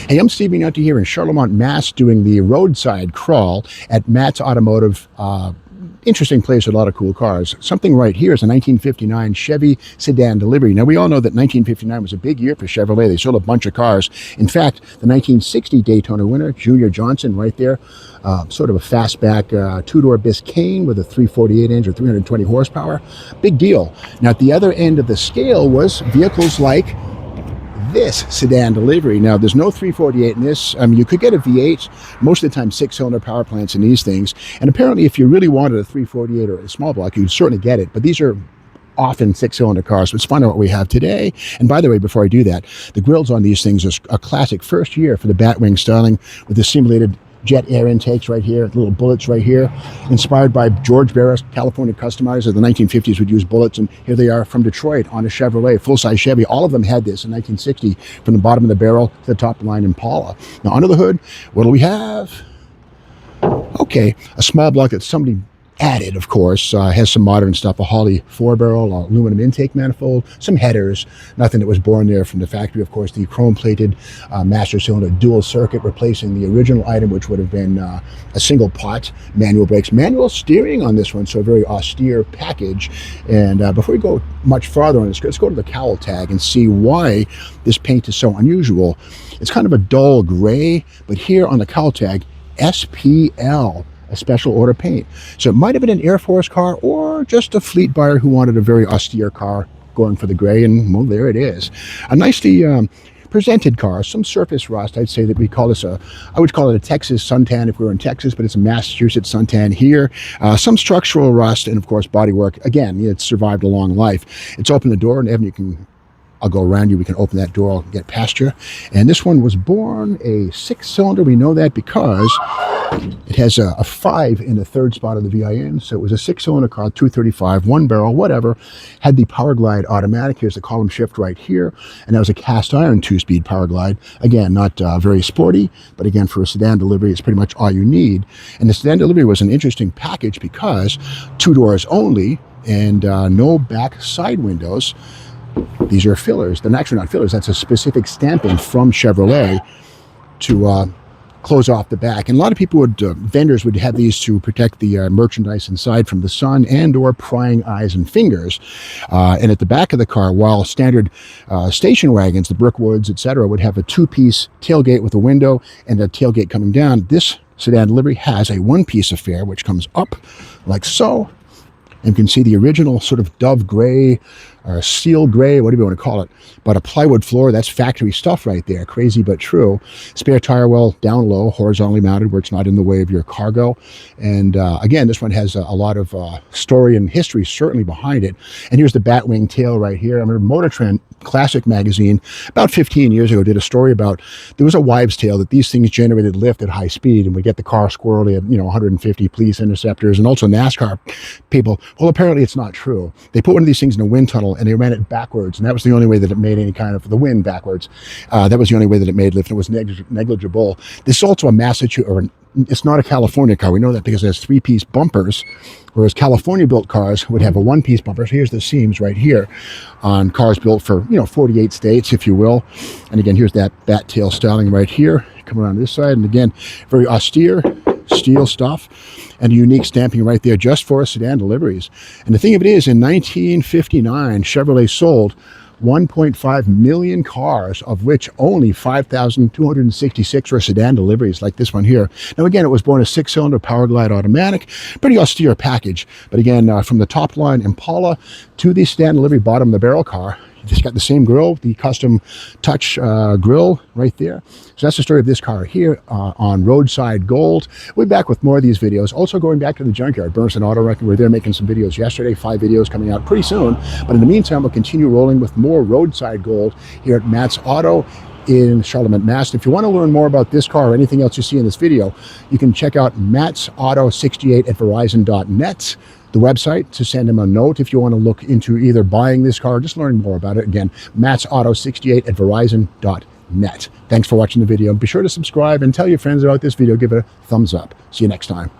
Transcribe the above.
Hey, I'm Steve Minotti here in Charlemont, Mass, doing the roadside crawl at Matt's Automotive. Interesting place with a lot of cool cars. Something right here is a 1959 Chevy Sedan Delivery. Now, we all know that 1959 was a big year for Chevrolet. They sold a bunch of cars. In fact, the 1960 Daytona winner, Junior Johnson, right there, sort of a fastback two-door Biscayne with a 348-inch or 320 horsepower. Big deal. Now, at the other end of the scale was vehicles like this Sedan Delivery. Now, there's no 348 in this. You could get a V8, most of the time 6-cylinder power plants in these things. And apparently, if you really wanted a 348 or a small block, you'd certainly get it. But these are often 6-cylinder cars. Let's find out what we have today. And by the way, before I do that, the grills on these things are a classic first year for the Batwing styling with the simulated jet air intakes right here, little bullets right here, inspired by George Barris, California customizers of the 1950s would use bullets, and here they are from Detroit on a Chevrolet, full-size Chevy. All of them had this in 1960, from the bottom of the barrel to the top line Impala. Now, under the hood, what do we have? Okay, a small block that somebody added, of course, has some modern stuff, a Holley 4-barrel, aluminum intake manifold, some headers, nothing that was born there from the factory. Of course, the chrome-plated master cylinder dual circuit, replacing the original item, which would have been a single pot, manual brakes, manual steering on this one, so a very austere package. And before we go much farther on this, let's go to the cowl tag and see why this paint is so unusual. It's kind of a dull gray, but here on the cowl tag, SPL, a special order paint. So it might have been an Air Force car or just a fleet buyer who wanted a very austere car going for the gray, and well, there it is. A nicely presented car, some surface rust. I'd say that we call this I would call it a Texas suntan if we were in Texas, but it's a Massachusetts suntan here. Some structural rust, and of course bodywork. Again, it's survived a long life. It's open the door, and Evan, I'll go around you. We can open that door. I'll get past you. And this one was born a 6-cylinder. We know that because it has a 5 in the third spot of the VIN. So it was a 6-cylinder car, 235, 1-barrel, whatever. Had the Power Glide automatic. Here's the column shift right here. And that was a cast iron 2-speed Power Glide. Again, not very sporty, but again, for a Sedan Delivery, it's pretty much all you need. And the Sedan Delivery was an interesting package because 2 doors only and no back side windows. These are fillers. They're actually not fillers. That's a specific stamping from Chevrolet to close off the back. And a lot of people vendors would have these to protect the merchandise inside from the sun and or prying eyes and fingers. And at the back of the car, while standard station wagons, the Brookwoods, etc., would have a 2-piece tailgate with a window and a tailgate coming down, this Sedan Delivery has a 1-piece affair, which comes up like so. And you can see the original sort of dove gray or steel gray, whatever you want to call it, but a plywood floor. That's factory stuff right there. Crazy but true. Spare tire well down low, horizontally mounted where it's not in the way of your cargo. And again, this one has a lot of story and history certainly behind it. And here's the Batwing tail right here. I remember Motor Trend Classic magazine about 15 years ago did a story about, there was a wives' tale that these things generated lift at high speed and would get the car squirrely at 150 police interceptors and also NASCAR people. Well, apparently it's not true. They put one of these things in a wind tunnel and they ran it backwards, and that was the only way that it made any kind of the wind backwards. That was the only way that it made lift. It was negligible. This is also a Massachusetts, or it's not a California car. We know that because it has 3-piece bumpers, whereas California-built cars would have a 1-piece bumper. So here's the seams right here on cars built for 48 states, if you will. And again, here's that bat tail styling right here. Come around this side, and again, very austere steel stuff and a unique stamping right there just for Sedan Deliveries. And the thing of it is, in 1959, Chevrolet sold 1.5 million cars, of which only 5,266 were Sedan Deliveries like this one here. Now again, it was born a 6-cylinder Power Glide automatic, pretty austere package. But again, from the top line Impala to the Sedan Delivery bottom of the barrel car, it's got the same grille, the custom touch grille right there. So that's the story of this car here on Roadside Gold. We'll be back with more of these videos. Also going back to the junkyard, Bernstein Auto Wrecking. We were there making some videos yesterday, 5 videos coming out pretty soon. But in the meantime, we'll continue rolling with more Roadside Gold here at Matt's Auto in Charlemont, Mass. If you want to learn more about this car or anything else you see in this video, you can check out Matt's Auto 68 at Verizon.net. The website to send him a note if you want to look into either buying this car or just learning more about it. Again, Matt's Auto 68 at Verizon.net. Thanks for watching the video. Be sure to subscribe and tell your friends about this video. Give it a thumbs up. See you next time.